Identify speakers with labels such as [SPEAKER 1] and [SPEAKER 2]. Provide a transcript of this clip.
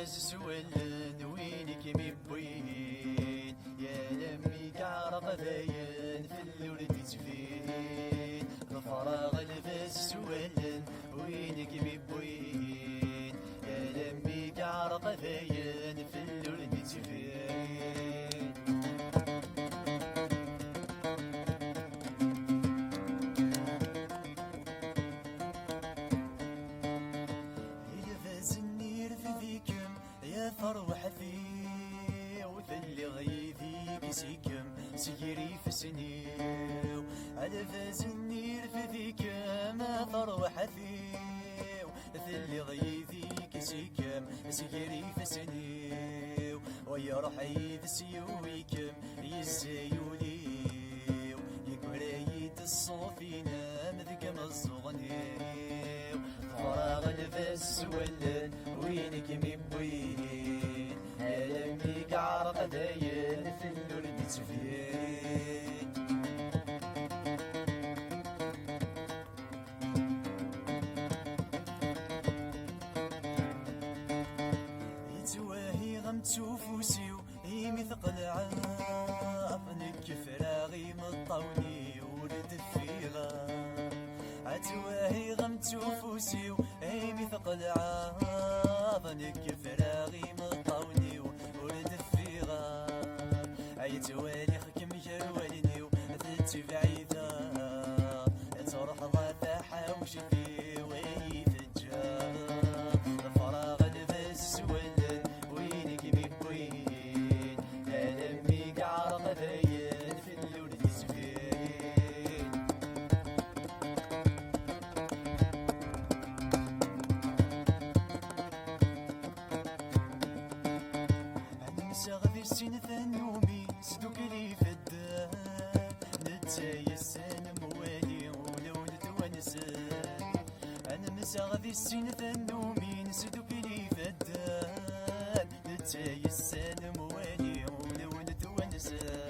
[SPEAKER 1] الفاس سولن وينك مبوين يا لمي كعرق باين في اللولد تفين الفراغ الفاس سولن وينك مبوين يا لمي كعرق باين في اللولد تفين يا فروح فيه وثلي غيثي كسيكم سيري في سنيو على فاز النير في ذيكم ما فروح فيه وثلي غيثي كسيكم سيري في سنيو ويا روحي ذسيويكم يزايوليو يقريت الصوفينا مذكم الزغنيو فراغ الفاس ولن وينك مبوين يا لمي كعرق داين في اللولد تفين يتواهي غمتو فوسيو مثقل عاف نكفراغي مطوني ولد فيغا عتواهي غمتو فوسيو مثقل عاف نكفراغي مطوني ولد فيغا عيتوالي خكم جروالني وثلتي بعيدا تروح ضافا حوش في ويفجا الفراغ الفاس ولن وينك بيبوين يا لمي كعرق باين في اللولد سفين أنا مساغ في السن ثنومي سدوك لي في الدار نتايا السن موالي ولو نتونسان أنا مساغ في السن ثنومي سدوك لي في الدار نتايا السن موالي ولو نتونسان